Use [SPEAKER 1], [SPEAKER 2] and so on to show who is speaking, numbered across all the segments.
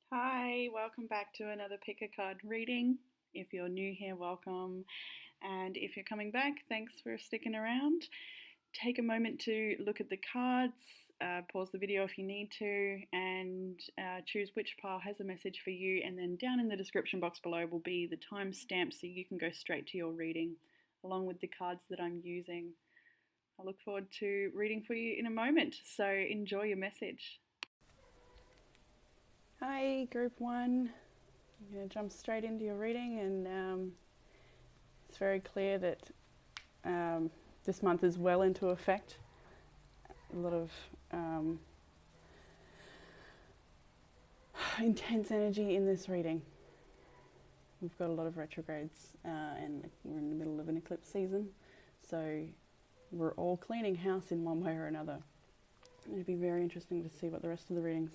[SPEAKER 1] Hi, welcome back to another pick a card reading. If you're new here, welcome. And if you're coming back, thanks for sticking around. Take a moment to look at the cards, pause the video if you need to, and choose which pile has a message for you. And then down in the description box below will be the timestamp so you can go straight to your reading along with the cards that I'm using. I look forward to reading for you in a moment, so enjoy your message. Hi, group one. I'm going to jump straight into your reading, and it's very clear that this month is well into effect. A lot of intense energy in this reading. We've got a lot of retrogrades, and we're in the middle of an eclipse season, so we're all cleaning house in one way or another. It'd be very interesting to see what the rest of the readings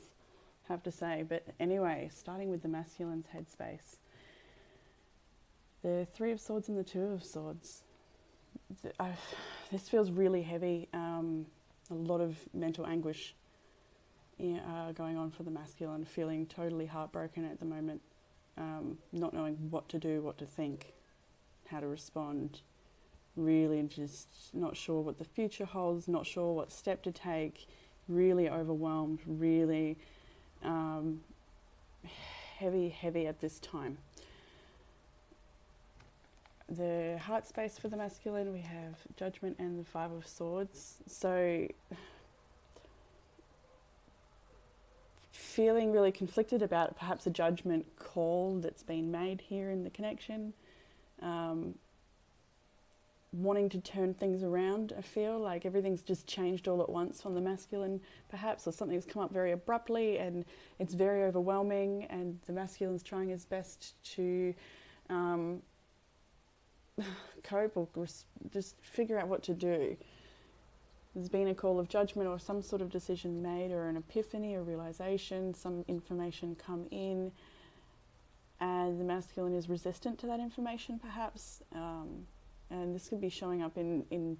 [SPEAKER 1] have to say. But anyway, starting with the masculine's headspace. The Three of Swords and the Two of Swords. This feels really heavy. A lot of mental anguish going on for the masculine, feeling totally heartbroken at the moment, not knowing what to do, what to think, how to respond, really just not sure what the future holds, not sure what step to take, really overwhelmed, really heavy at this time. The heart space for the masculine, we have Judgment and the Five of Swords. So feeling really conflicted about perhaps a judgment call that's been made here in the connection. Wanting to turn things around, I feel like everything's just changed all at once on the masculine perhaps, or something's come up very abruptly and it's very overwhelming, and the masculine's trying his best to cope or just figure out what to do. There's been a call of judgment or some sort of decision made, or an epiphany or realization, some information come in, and the masculine is resistant to that information perhaps. And this could be showing up in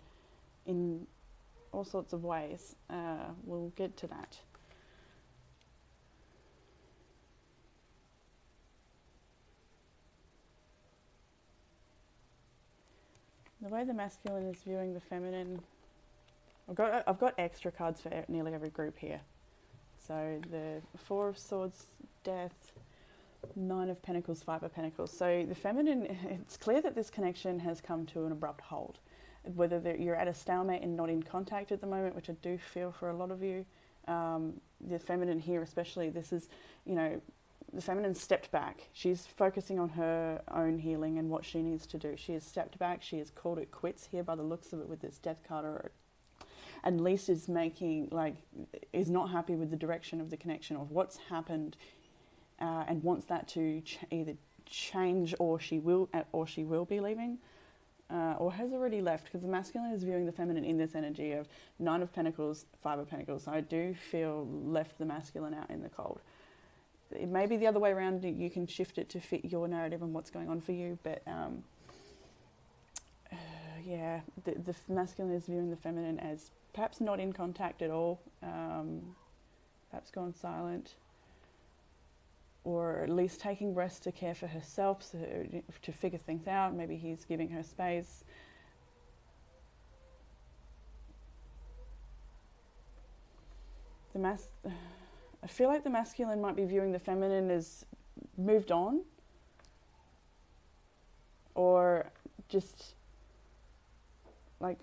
[SPEAKER 1] all sorts of ways. We'll get to that. The way the masculine is viewing the feminine, I've got extra cards for nearly every group here. So the Four of Swords, Death, Nine of Pentacles, Five of Pentacles. So the feminine, it's clear that this connection has come to an abrupt halt. Whether you're at a stalemate and not in contact at the moment, which I do feel for a lot of you, the feminine here especially, this is, the feminine stepped back. She's focusing on her own healing and what she needs to do. She has stepped back. She has called it quits here by the looks of it with this Death card, or at least is is not happy with the direction of the connection of what's happened, and wants that to either change, or she will be leaving, or has already left, because the masculine is viewing the feminine in this energy of Nine of Pentacles, Five of Pentacles. So I do feel left the masculine out in the cold. It may be the other way around. You can shift it to fit your narrative and what's going on for you, but yeah, the masculine is viewing the feminine as perhaps not in contact at all, perhaps gone silent, or at least taking rest to care for herself, so to figure things out. Maybe he's giving her space. I feel like the masculine might be viewing the feminine as moved on, or just like,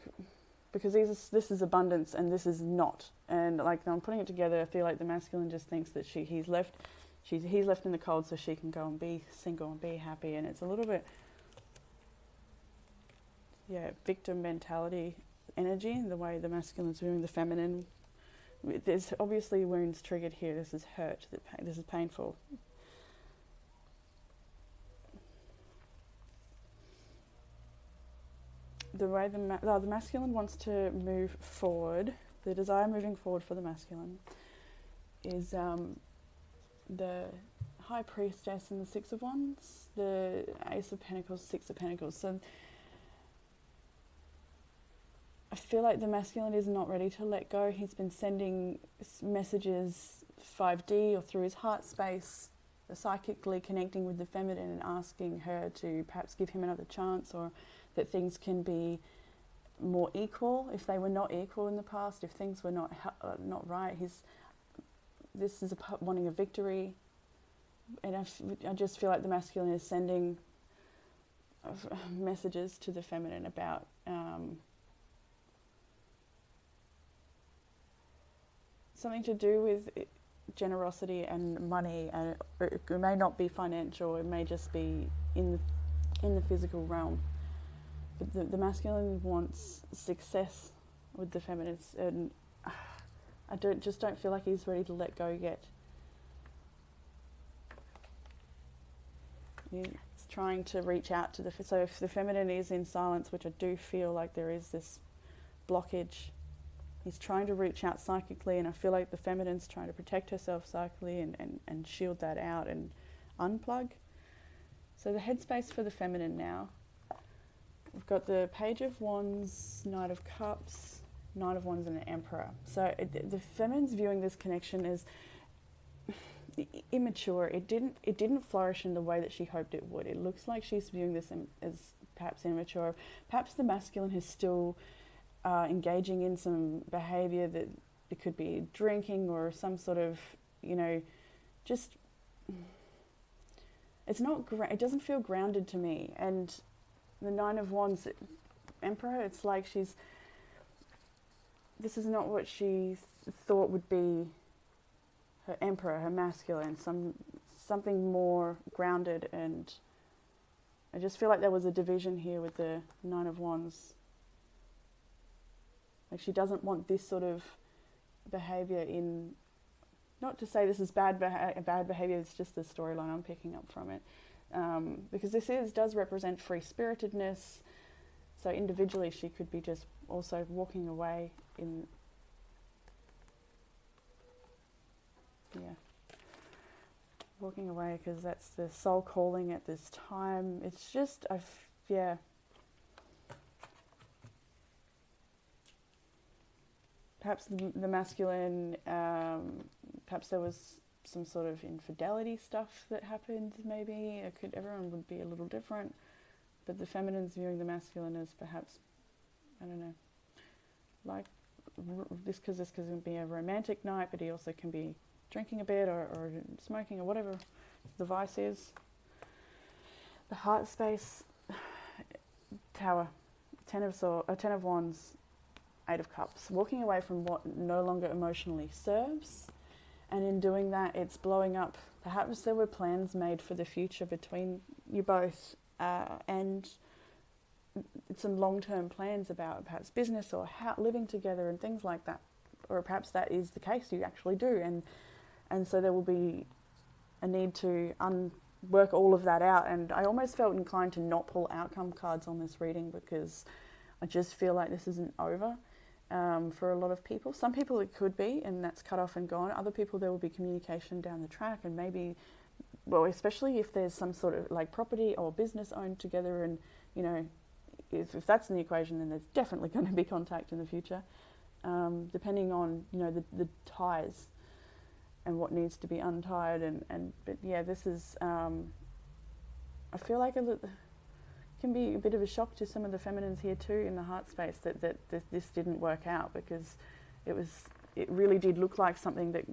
[SPEAKER 1] because this is abundance and this is not. And like, I'm putting it together, I feel like the masculine just thinks that he's left in the cold so she can go and be single and be happy. And it's a little bit, victim mentality energy, the way the masculine's viewing the feminine. There's obviously wounds triggered here. This is hurt. This is painful. The way the masculine wants to move forward, the desire moving forward for the masculine is the High Priestess and the Six of Wands, the Ace of Pentacles, Six of Pentacles. So I feel like the masculine is not ready to let go. He's been sending messages 5D or through his heart space, psychically connecting with the feminine and asking her to perhaps give him another chance, or that things can be more equal if they were not equal in the past, if things were not right. This is wanting a victory, and I just feel like the masculine is sending messages to the feminine about something to do with generosity and money, and it may not be financial, it may just be in the physical realm. But the masculine wants success with the feminine, and I don't feel like he's ready to let go yet. He's trying to reach out to so if the feminine is in silence, which I do feel like there is this blockage, he's trying to reach out psychically, and I feel like the feminine's trying to protect herself psychically and shield that out and unplug. So the headspace for the feminine now, we've got the Page of Wands, Knight of Cups, Knight of Wands and an Emperor. So the feminine's viewing this connection as immature. It didn't flourish in the way that she hoped it would. It looks like she's viewing this as perhaps immature. Perhaps the masculine is still engaging in some behaviour that it could be drinking or some sort of, just it's not. It doesn't feel grounded to me. And the Nine of Wands, Emperor, it's like this is not what she thought would be her emperor, her masculine, something more grounded. And I just feel like there was a division here with the Nine of Wands. Like she doesn't want this sort of behaviour in, not to say this is bad behaviour, it's just the storyline I'm picking up from it. Because this does represent free-spiritedness. So individually she could be just also walking away walking away because that's the soul calling at this time. It's just, perhaps the masculine, perhaps there was some sort of infidelity stuff that happened, maybe. Everyone would be a little different. But the feminine's viewing the masculine as perhaps, I don't know, like this can be a romantic night, but he also can be drinking a bit or smoking or whatever the vice is. The heart space, Tower, Ten of Wands, Eight of Cups, walking away from what no longer emotionally serves, and in doing that it's blowing up. Perhaps there were plans made for the future between you both, and some long-term plans about perhaps business or living together and things like that, or perhaps that is the case, you actually do, and so there will be a need to work all of that out. And I almost felt inclined to not pull outcome cards on this reading because I just feel like this isn't over. For a lot of people. Some people it could be, and that's cut off and gone. Other people there will be communication down the track, and maybe, well, especially if there's some sort of like property or business owned together, and if that's in the equation, then there's definitely going to be contact in the future, depending on the ties and what needs to be untied. But yeah, this is I feel like can be a bit of a shock to some of the feminines here too in the heart space that this didn't work out, because it really did look like something that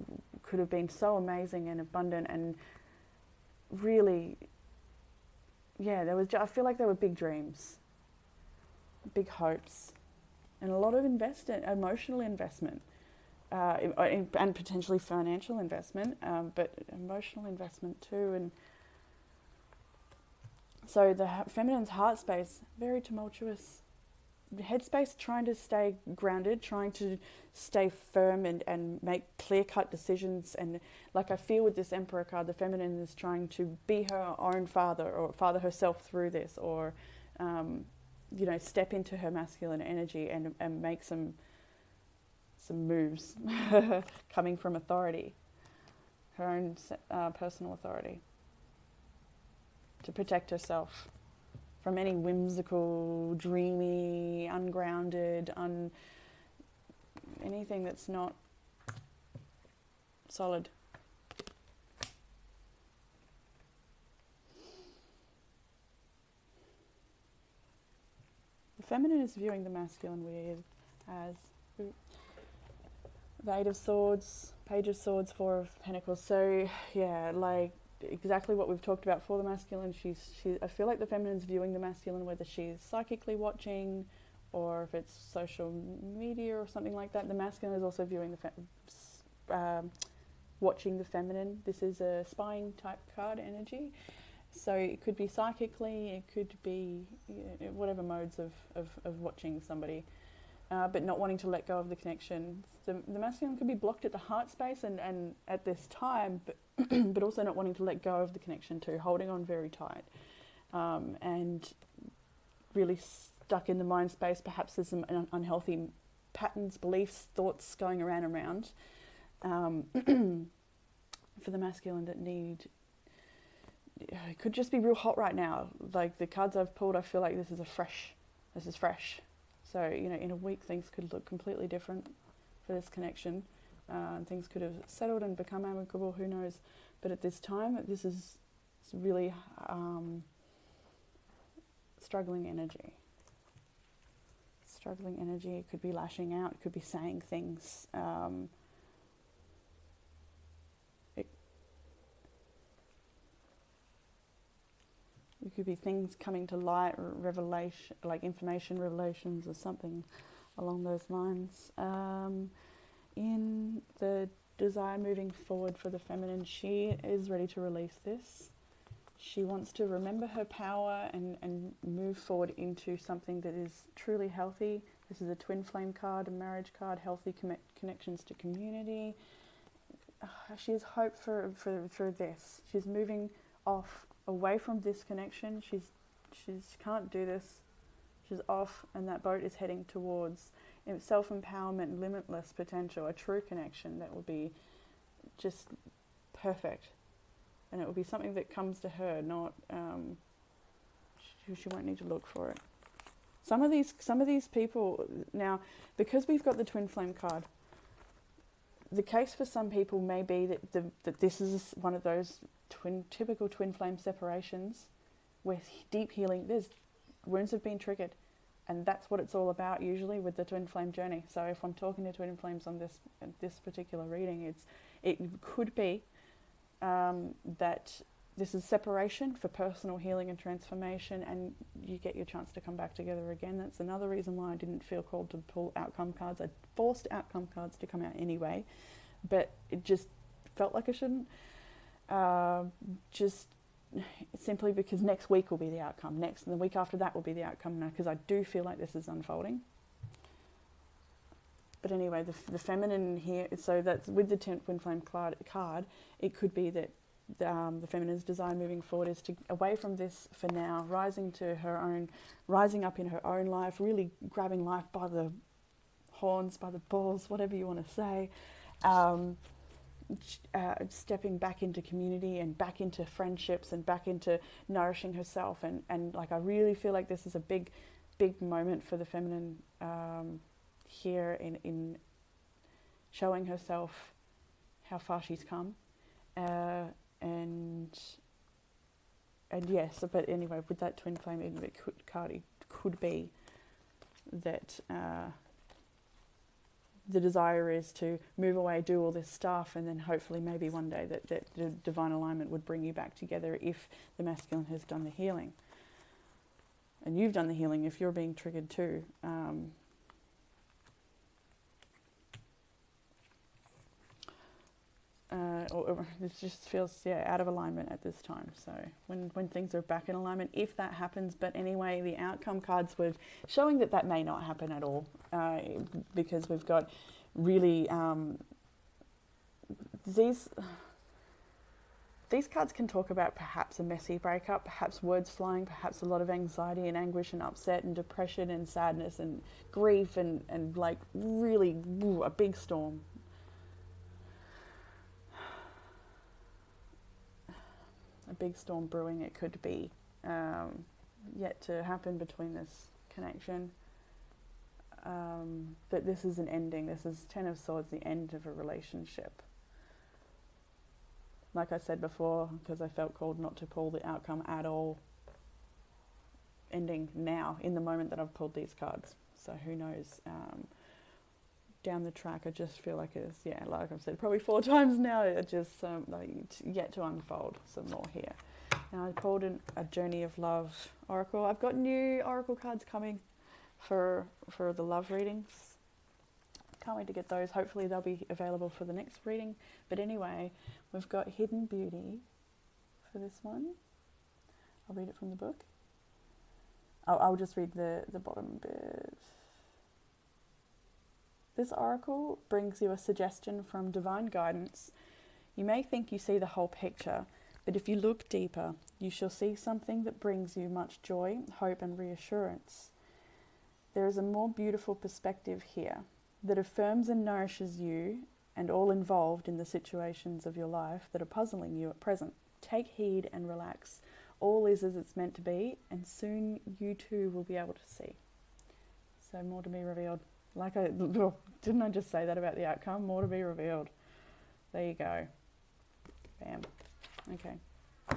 [SPEAKER 1] could have been so amazing and abundant, and really, I feel like there were big dreams, big hopes, and a lot of emotional investment, and potentially financial investment, but emotional investment too. And so the feminine's heart space, very tumultuous. The headspace, trying to stay grounded, trying to stay firm and make clear-cut decisions. And like I feel with this Emperor card, the feminine is trying to be her own father, or father herself through this, or step into her masculine energy and make some moves coming from authority, her own personal authority, to protect herself from any whimsical, dreamy, ungrounded, anything that's not solid. feminine is viewing the masculine with as the Eight of Swords, Page of Swords, Four of Pentacles. So yeah, like exactly what we've talked about for the masculine. I feel like the feminine's viewing the masculine, whether she's psychically watching or if it's social media or something like that. The masculine is also viewing watching the feminine. This is a spying type card energy. So it could be psychically, it could be whatever modes of watching somebody, but not wanting to let go of the connection. The masculine could be blocked at the heart space and at this time, but, but also not wanting to let go of the connection too, holding on very tight, and really stuck in the mind space. Perhaps there's some unhealthy patterns, beliefs, thoughts going around. For the masculine that need, it could just be real hot right now. Like the cards I've pulled, I feel like this is fresh. So, in a week things could look completely different for this connection. Things could have settled and become amicable, who knows. But at this time, it's really struggling energy. It could be lashing out, it could be saying things. It could be things coming to light, or revelation, like information revelations or something along those lines. In the desire moving forward for the feminine, she is ready to release this. She wants to remember her power and move forward into something that is truly healthy. This is a twin flame card, a marriage card, healthy connections to community. She has hope for this. She's moving away from this connection. She can't do this. She's off, and that boat is heading towards self-empowerment, limitless potential, a true connection that will be just perfect. And it will be something that comes to her, not she won't need to look for it. Some of these people now, because we've got the twin flame card, the case for some people may be that this is one of those typical twin flame separations where deep healing, there's wounds have been triggered, and that's what it's all about usually with the twin flame journey. So if I'm talking to twin flames on this particular reading, it could be that this is separation for personal healing and transformation, and you get your chance to come back together again. That's another reason why I didn't feel called to pull outcome cards. I forced outcome cards to come out anyway, but it just felt like I shouldn't. Just simply because next week will be the outcome, and the week after that will be the outcome now, because I do feel like this is unfolding. But anyway, the feminine here, so that's with the twin flame card, it could be that the feminine's desire moving forward is to away from this for now, rising up in her own life, really grabbing life by the horns, by the balls, whatever you want to say, stepping back into community and back into friendships and back into nourishing herself, and like I really feel like this is a big moment for the feminine here in showing herself how far she's come, and yes, but anyway, with that twin flame it could be that the desire is to move away, do all this stuff, and then hopefully maybe one day that the divine alignment would bring you back together if the masculine has done the healing. And you've done the healing if you're being triggered too. Or it just feels out of alignment at this time. So when things are back in alignment, if that happens, but anyway, the outcome cards were showing that may not happen at all, because we've got really these cards can talk about perhaps a messy breakup, perhaps words flying, perhaps a lot of anxiety and anguish and upset and depression and sadness and grief and like really a big storm. A big storm brewing, it could be, yet to happen between this connection. That this is an ending. This is Ten of Swords, the end of a relationship. Like I said before, because I felt called not to pull the outcome at all, ending now in the moment that I've pulled these cards. So who knows, down the track, I just feel like it's, yeah, like I've said probably 4 times now, it just like yet to unfold some more here. Now I pulled a Journey of Love Oracle. I've got new Oracle cards coming for the love readings. Can't wait to get those. Hopefully they'll be available for the next reading. But anyway, we've got Hidden Beauty for this one. I'll read it from the book. I'll just read the bottom bit. This oracle brings you a suggestion from divine guidance. You may think you see the whole picture, but if you look deeper, you shall see something that brings you much joy, hope, and reassurance. There is a more beautiful perspective here that affirms and nourishes you and all involved in the situations of your life that are puzzling you at present. Take heed and relax. All is as it's meant to be, and soon you too will be able to see. So more to be revealed. Didn't I just say that about the outcome? More to be revealed. There you go. Bam. Okay. I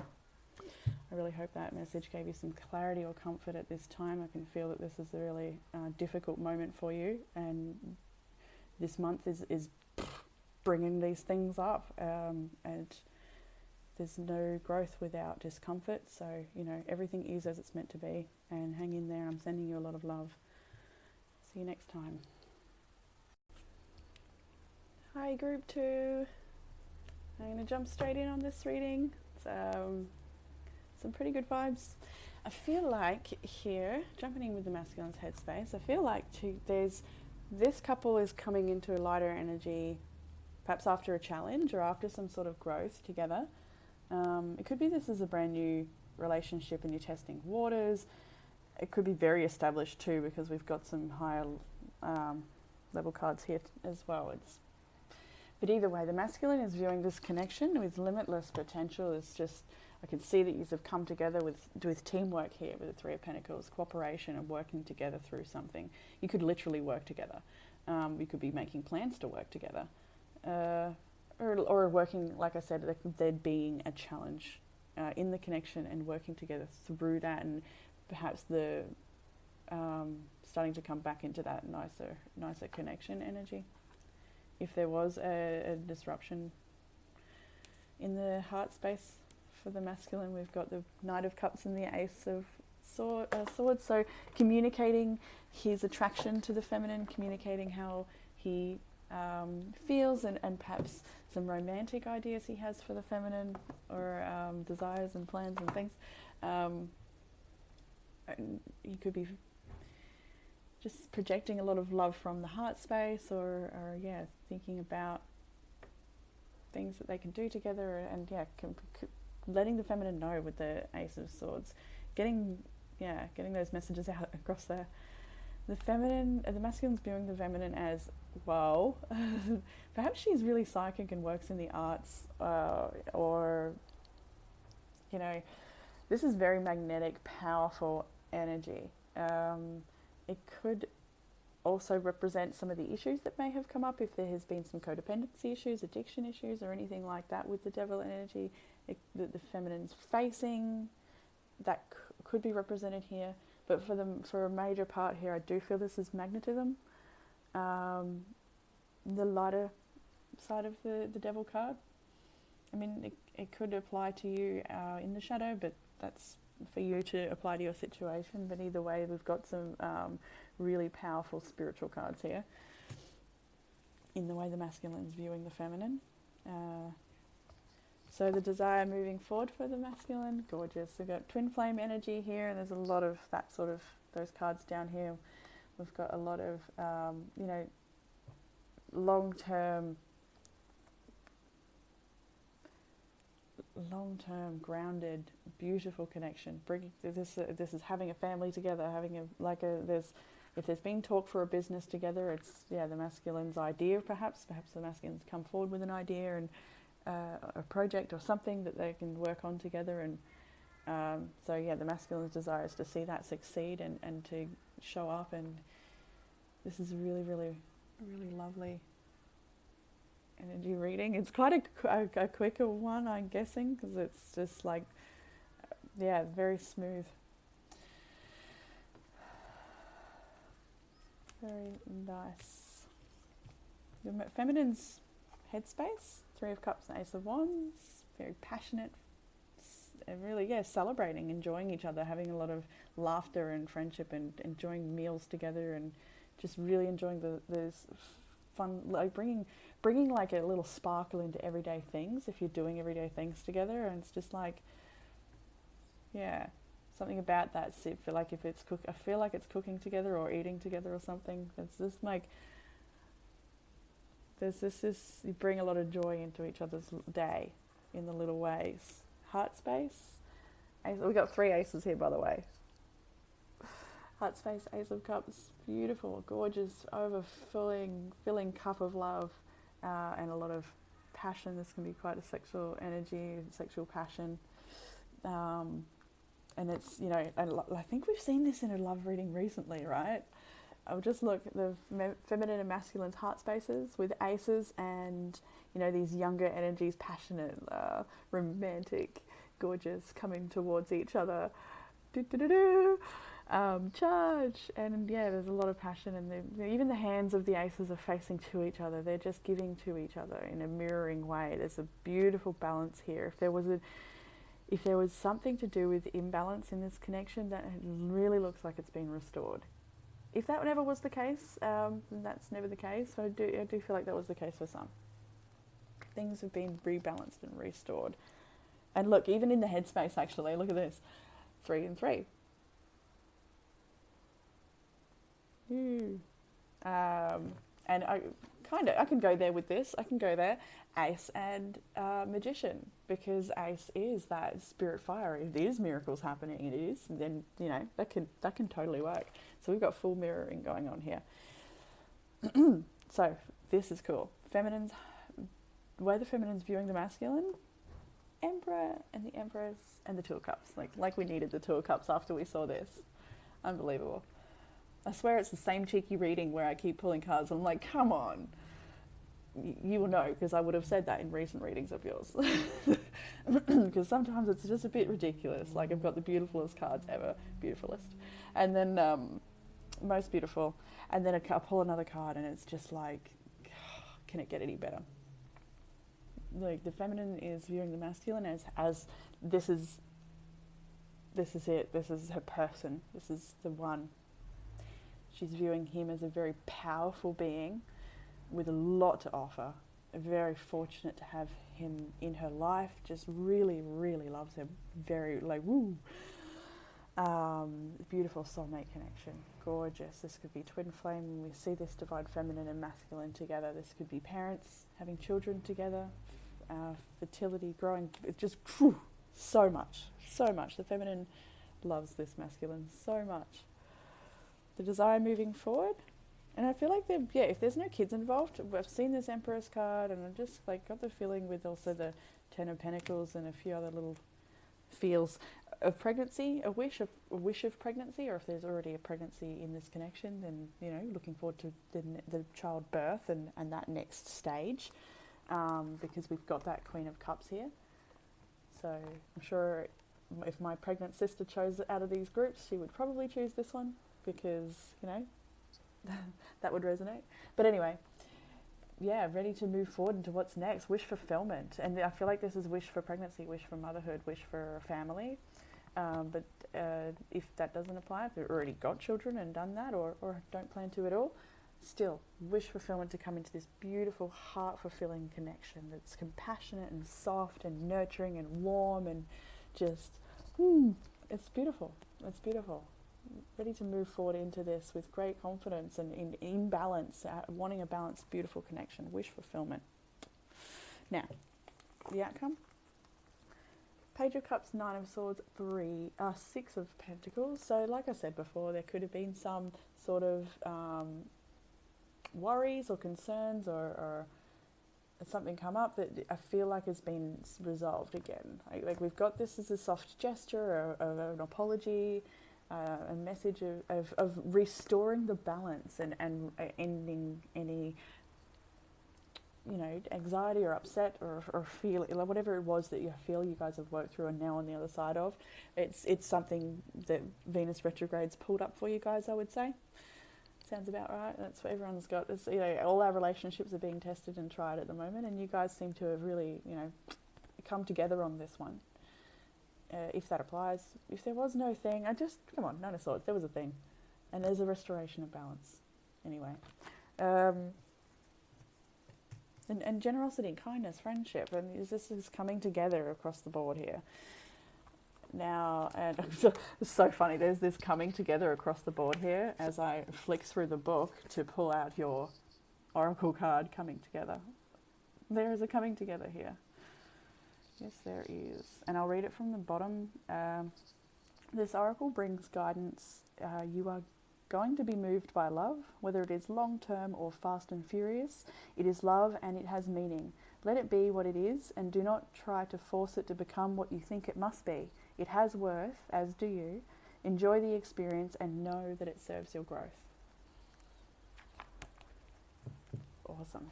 [SPEAKER 1] really hope that message gave you some clarity or comfort at this time. I can feel that this is a really difficult moment for you, and this month is bringing these things up, and there's no growth without discomfort. So, you know, everything is as it's meant to be, and hang in there. I'm sending you a lot of love. See you next time. Hi, group 2. I'm going to jump straight in on this reading. It's, some pretty good vibes. I feel like here, jumping in with the masculine's headspace, I feel like this couple is coming into a lighter energy, perhaps after a challenge or after some sort of growth together. It could be this is a brand new relationship and you're testing waters. It could be very established too, because we've got some higher level cards here as well. But either way, the masculine is viewing this connection with limitless potential. It's just, I can see that you have come together with teamwork here with the Three of Pentacles, cooperation and working together through something. You could literally work together. You could be making plans to work together. Or working, like I said, there being a challenge in the connection and working together through that, and perhaps the starting to come back into that nicer connection energy. If there was a disruption in the heart space for the masculine, we've got the Knight of Cups and the Ace of Swords. So communicating his attraction to the feminine, communicating how he feels, and perhaps some romantic ideas he has for the feminine, or desires and plans and things. You could be just projecting a lot of love from the heart space, or yeah, thinking about things that they can do together, and yeah, letting the feminine know with the Ace of Swords, getting those messages out across there. The feminine, the masculine's viewing the feminine as, well, perhaps she's really psychic and works in the arts, or, you know, this is very magnetic, powerful energy. It could also represent some of the issues that may have come up, if there has been some codependency issues, addiction issues, or anything like that with the devil energy that the feminine's facing. That could be represented here. But for a major part here, I do feel this is magnetism. The lighter side of the devil card. I mean, it could apply to you in the shadow, but that's for you to apply to your situation. But either way, we've got some really powerful spiritual cards here in the way the masculine is viewing the feminine. So the desire moving forward for the masculine, gorgeous. We've got twin flame energy here, and there's a lot of that sort of, those cards down here. We've got a lot of, you know, long-term grounded, beautiful connection. Bringing this is having a family together, if there's been talk for a business together, it's the masculine's idea. Perhaps the masculine's come forward with an idea and a project or something that they can work on together, and the masculine's desire is to see that succeed and to show up. And this is really, really, really lovely energy reading. It's quite a quicker one, I'm guessing, because it's just like, very smooth. Very nice. Your feminine's headspace, Three of Cups and Ace of Wands, very passionate, and really, yeah, celebrating, enjoying each other, having a lot of laughter and friendship, and enjoying meals together, and just really enjoying those fun, like bringing like a little sparkle into everyday things. If you're doing everyday things together, and it's just like, yeah, something about that. I feel like if it's I feel like it's cooking together or eating together or something. It's just like there's this you bring a lot of joy into each other's day in the little ways. Heart space. We got 3 aces here, by the way. Heart space, Ace of Cups, beautiful, gorgeous, filling cup of love, and a lot of passion. This can be quite a sexual energy, sexual passion. And it's, you know, I think we've seen this in a love reading recently, right? I'll just look at the feminine and masculine's heart spaces with aces and, you know, these younger energies, passionate, romantic, gorgeous, coming towards each other. Charge. And yeah, there's a lot of passion, and even the hands of the aces are facing to each other. They're just giving to each other in a mirroring way. There's a beautiful balance here. If there was something to do with imbalance in this connection, that really looks like it's been restored. If that never was the case, then that's never the case. So I do feel like that was the case for some. Things have been rebalanced and restored. And look, even in the headspace, actually, look at this. 3 and 3. And I can go there with this. I can go there. Ace and Magician, because Ace is that spirit fire. If it is miracles happening, it is. Then, you know, that can totally work. So we've got full mirroring going on here. So this is cool. Feminine's, where the feminine's viewing the masculine, Emperor and the Empress and the Two of Cups. Like we needed the Two of Cups after we saw this. Unbelievable. I swear it's the same cheeky reading where I keep pulling cards. I'm like, come on. You will know, because I would have said that in recent readings of yours. Because sometimes it's just a bit ridiculous. Like, I've got the beautifulest cards ever. Beautifulest. And then most beautiful. And then I pull another card and it's just like, can it get any better? Like, the feminine is viewing the masculine as this is it. This is her person. This is the one. She's viewing him as a very powerful being with a lot to offer. Very fortunate to have him in her life. Just really, really loves her. Very, like, woo. Beautiful soulmate connection. Gorgeous. This could be twin flame. We see this divine feminine and masculine together. This could be parents having children together. Fertility, growing. Just so much. So much. The feminine loves this masculine so much. The desire moving forward. And I feel like if there's no kids involved, I've seen this Empress card, and I just like got the feeling with also the Ten of Pentacles and a few other little feels of pregnancy, a wish of pregnancy, or if there's already a pregnancy in this connection, then, you know, looking forward to the childbirth and that next stage, because we've got that Queen of Cups here. So I'm sure if my pregnant sister chose out of these groups, she would probably choose this one, because, you know, that would resonate. But anyway, yeah, ready to move forward into what's next. Wish fulfillment. And I feel like this is wish for pregnancy, wish for motherhood, wish for a family. But if that doesn't apply, if you've already got children and done that, or don't plan to at all, still wish fulfillment to come into this beautiful, heart-fulfilling connection that's compassionate and soft and nurturing and warm and just, it's beautiful. It's beautiful. Ready to move forward into this with great confidence and in balance, wanting a balanced, beautiful connection. Wish fulfillment. Now, the outcome. Page of Cups, 9 of Swords, 6 of Pentacles. So like I said before, there could have been some sort of worries or concerns or something come up that I feel like has been resolved again. Like we've got this as a soft gesture of an apology, a message of restoring the balance and ending any, you know, anxiety or upset or feel, like whatever it was that you feel you guys have worked through and now on the other side of. It's something that Venus retrogrades pulled up for you guys, I would say. Sounds about right. That's what everyone's got. It's, all our relationships are being tested and tried at the moment, and you guys seem to have really, come together on this one. If that applies. If there was no thing, come on, Nine of Swords, there was a thing. And there's a restoration of balance. Anyway. And generosity, kindness, friendship, and this is coming together across the board here. Now, and it's so funny, there's this coming together across the board here as I flick through the book to pull out your oracle card, coming together. There is a coming together here. Yes, there is. And I'll read it from the bottom. This oracle brings guidance. You are going to be moved by love, whether it is long-term or fast and furious. It is love and it has meaning. Let it be what it is and do not try to force it to become what you think it must be. It has worth, as do you. Enjoy the experience and know that it serves your growth. Awesome.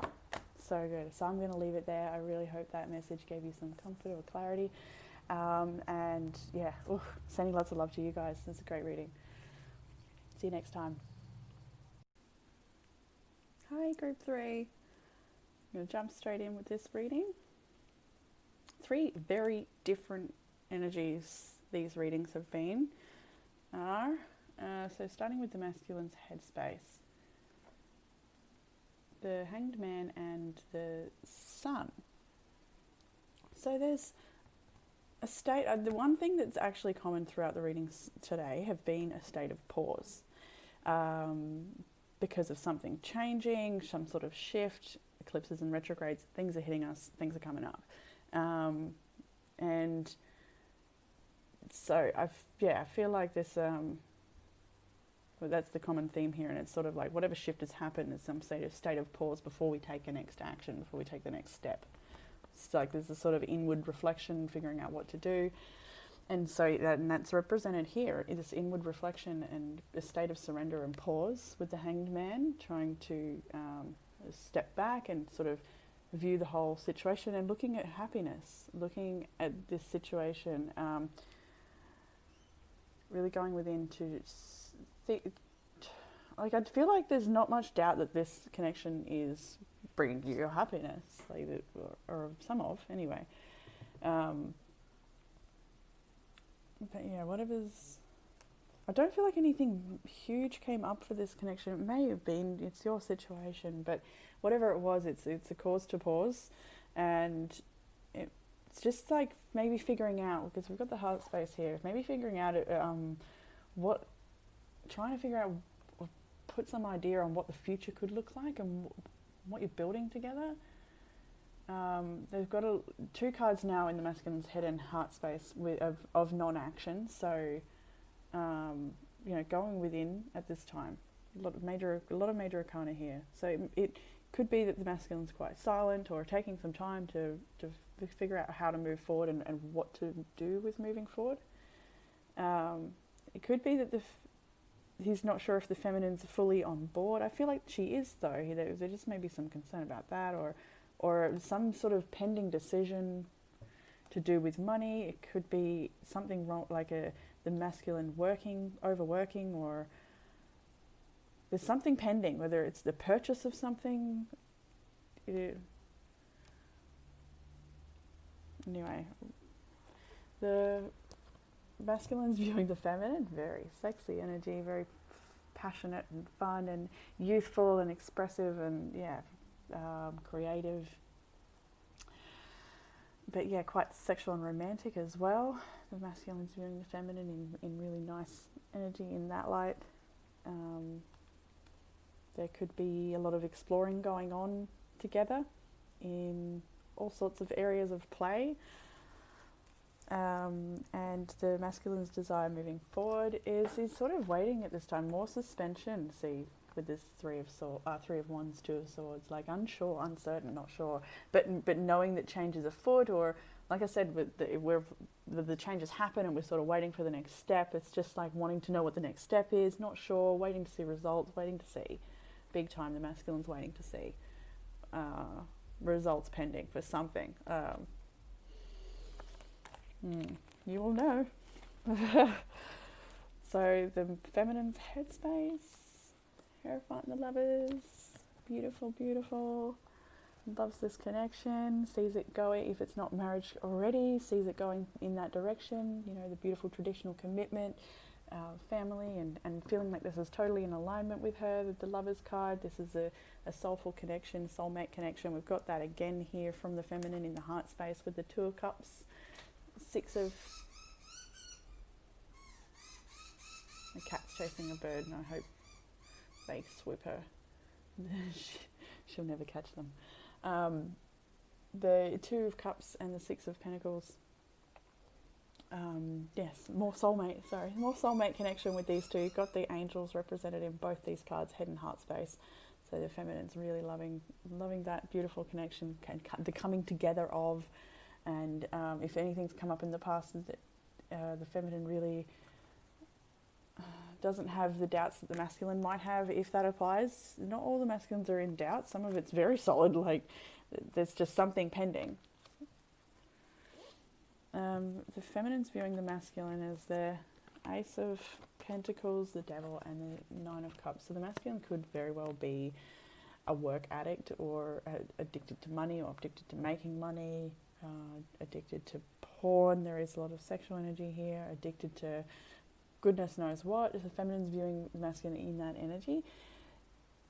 [SPEAKER 1] So good. So I'm going to leave it there. I really hope that message gave you some comfort or clarity. And yeah, sending lots of love to you guys. It's a great reading. See you next time. Hi, Group 3. I'm going to jump straight in with this reading. 3 very different energies these readings have been. So starting with the masculine's headspace. The Hanged Man and the Sun. So there's a state, the one thing that's actually common throughout the readings today have been a state of pause. Because of something changing, some sort of shift, eclipses and retrogrades, things are hitting us, things are coming up. And so I feel like this, well, that's the common theme here, and it's sort of like whatever shift has happened is some state of pause before we take a next action, before we take the next step. It's like there's a sort of inward reflection, figuring out what to do. And so that's represented here, this inward reflection and a state of surrender and pause with the Hanged Man, trying to step back and sort of view the whole situation and looking at happiness, looking at this situation, really going within to I feel like there's not much doubt that this connection is bringing you your happiness, like or some of, anyway. But yeah, whatever's... I don't feel like anything huge came up for this connection. It may have been, it's your situation, but whatever it was, it's a cause to pause. And it's just like maybe figuring out, because we've got the heart space here, maybe figuring out trying to figure out, or put some idea on what the future could look like and what you're building together. They've got 2 cards now in the masculine's head and heart space of non-action. So, going within at this time. A lot of major arcana here. So it could be that the masculine's quite silent, or taking some time to figure out how to move forward and what to do with moving forward. It could be that he's not sure if the feminine's fully on board. I feel like she is, though. There just may be some concern about that, or some sort of pending decision to do with money. It could be something wrong, like the masculine overworking, or there's something pending, whether it's the purchase of something. Anyway, the masculine's viewing the feminine, very sexy energy, very passionate and fun and youthful and expressive and creative, but yeah, quite sexual and romantic as well. The masculine's viewing the feminine in really nice energy in that light. There could be a lot of exploring going on together in all sorts of areas of play. And the masculine's desire moving forward is sort of waiting at this time, more suspension. See, with this 3 of Wands, 2 of Swords, like unsure, uncertain, not sure, but knowing that change is afoot, or like I said, the changes happen and we're sort of waiting for the next step. It's just like wanting to know what the next step is, not sure, waiting to see results, waiting to see. Big time, the masculine's waiting to see results pending for something. You will know. So the feminine's headspace. Hierophant and the Lovers. Beautiful, beautiful. Loves this connection, sees it going, if it's not marriage already, sees it going in that direction, you know, the beautiful traditional commitment, family, and feeling like this is totally in alignment with her, the Lover's card. This is a soulful connection, soulmate connection. We've got that again here from the feminine in the heart space with the Two of Cups, Six of... The cat's chasing a bird, and I hope they swoop her. She'll never catch them. The Two of Cups and the Six of Pentacles. Yes, more soulmate connection with these two. You've got the angels represented in both these cards, head and heart space. So the feminine's really loving that beautiful connection, the coming together of, and if anything's come up in the past, the feminine really doesn't have the doubts that the masculine might have, if that applies. Not all the masculines are in doubt. Some of it's very solid, like there's just something pending. The feminine's viewing the masculine as the Ace of Pentacles, the Devil, and the Nine of Cups. So the masculine could very well be a work addict, or addicted to money, or addicted to making money, addicted to porn. There is a lot of sexual energy here, addicted to goodness knows what. The feminine's viewing the masculine in that energy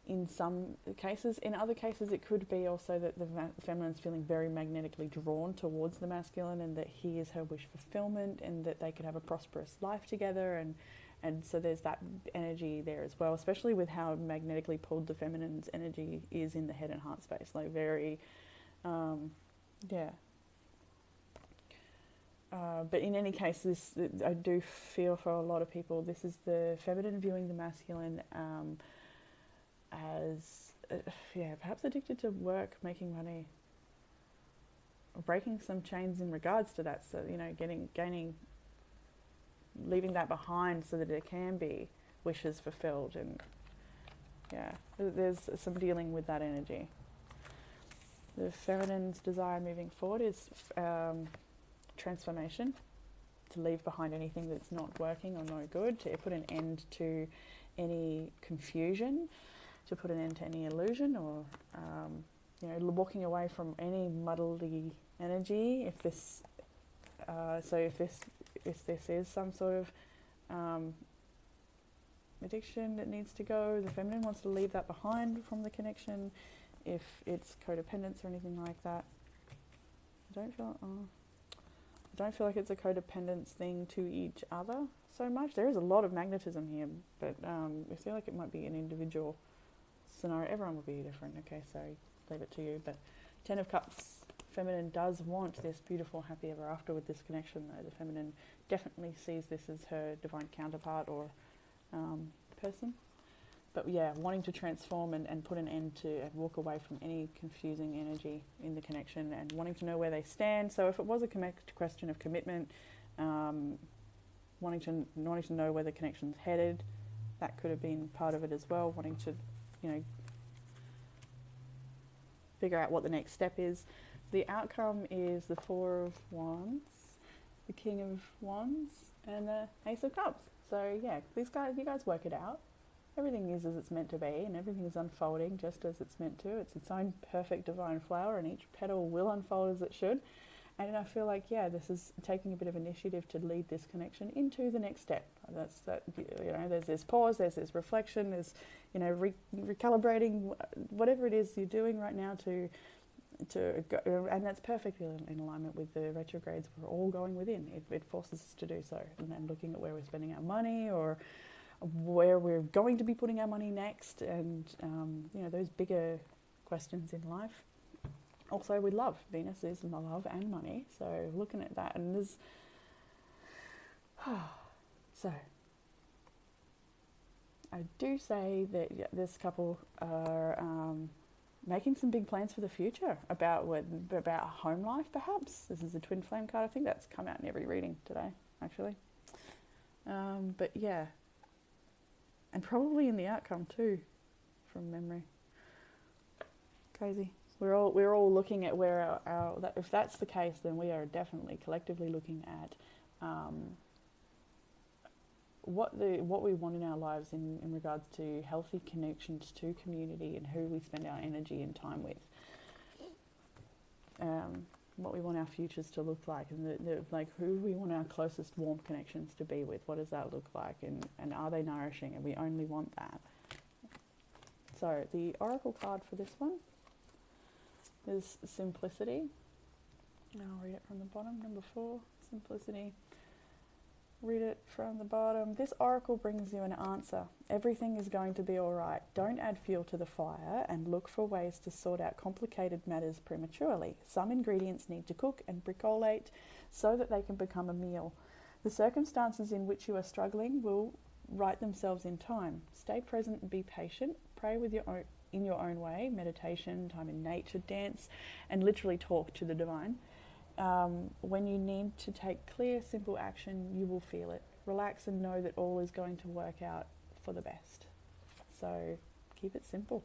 [SPEAKER 1] in some cases. In other cases, it could be also that the feminine's feeling very magnetically drawn towards the masculine, and that he is her wish fulfillment, and that they could have a prosperous life together, and so there's that energy there as well, especially with how magnetically pulled the feminine's energy is in the head and heart space, like very but in any case, this, I do feel for a lot of people, this is the feminine viewing the masculine as, perhaps addicted to work, making money, or breaking some chains in regards to that. So, you know, gaining, leaving that behind so that there can be wishes fulfilled. And there's some dealing with that energy. The feminine's desire moving forward is transformation, to leave behind anything that's not working or no good, to put an end to any confusion, to put an end to any illusion, or walking away from any muddly energy. If this is some sort of addiction that needs to go, the feminine wants to leave that behind from the connection. If it's codependence or anything like that, I don't feel like it's a codependence thing to each other so much. There is a lot of magnetism here, but I feel like it might be an individual scenario. Everyone will be different. Okay, so leave it to you. But Ten of Cups, feminine does want this beautiful, happy ever after with this connection, though. The feminine definitely sees this as her divine counterpart or person. But yeah, wanting to transform and put an end to and walk away from any confusing energy in the connection, and wanting to know where they stand. So if it was a question of commitment, wanting to know where the connection's headed, that could have been part of it as well. Wanting to, figure out what the next step is. The outcome is the Four of Wands, the King of Wands, and the Ace of Cups. So yeah, you guys work it out. Everything is as it's meant to be, and everything is unfolding just as it's meant to. It's its own perfect divine flower, and each petal will unfold as it should. And I feel like, this is taking a bit of initiative to lead this connection into the next step. There's this pause, there's this reflection, there's, recalibrating whatever it is you're doing right now to go, and that's perfectly in alignment with the retrogrades. We're all going within. It forces us to do so, and looking at where we're spending our money, or where we're going to be putting our money next, and those bigger questions in life. Also with love, Venus is love and money, so looking at that, and there's so I do say that this couple are making some big plans for the future about home life, perhaps. This is a twin flame card. I think that's come out in every reading today, actually. But yeah. And probably in the outcome too, from memory. Crazy. We're all looking at where if that's the case, then we are definitely collectively looking at what we want in our lives in regards to healthy connections to community and who we spend our energy and time with. What we want our futures to look like, and like who we want our closest warm connections to be with. What does that look like, and are they nourishing? And we only want that. So the oracle card for this one is Simplicity. And I'll read it from the bottom. Number 4, Simplicity. Read it from the bottom. This oracle brings you an answer. Everything is going to be all right. Don't add fuel to the fire and look for ways to sort out complicated matters prematurely. Some ingredients need to cook and percolate so that they can become a meal. The circumstances in which you are struggling will right themselves in time. Stay present and be patient. Pray with in your own way. Meditation, time in nature, dance, and literally talk to the divine. When you need to take clear, simple action, you will feel it. Relax and know that all is going to work out for the best. So keep it simple.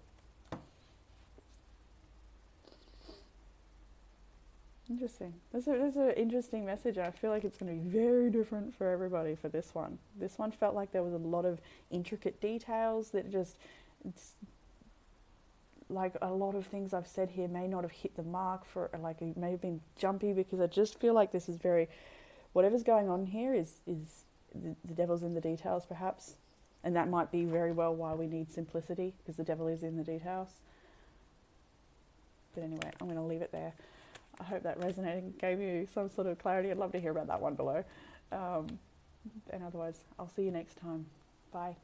[SPEAKER 1] Interesting. That's an interesting message. I feel like it's going to be very different for everybody for this one. This one felt like there was a lot of intricate details that just... It's like a lot of things I've said here may not have hit the mark for, like it may have been jumpy, because I just feel like this is very, whatever's going on here is the devil's in the details perhaps, and that might be very well why we need simplicity, because the devil is in the details. But anyway, I'm going to leave it there. I hope that resonated and gave you some sort of clarity. I'd love to hear about that one below. And otherwise, I'll see you next time. Bye.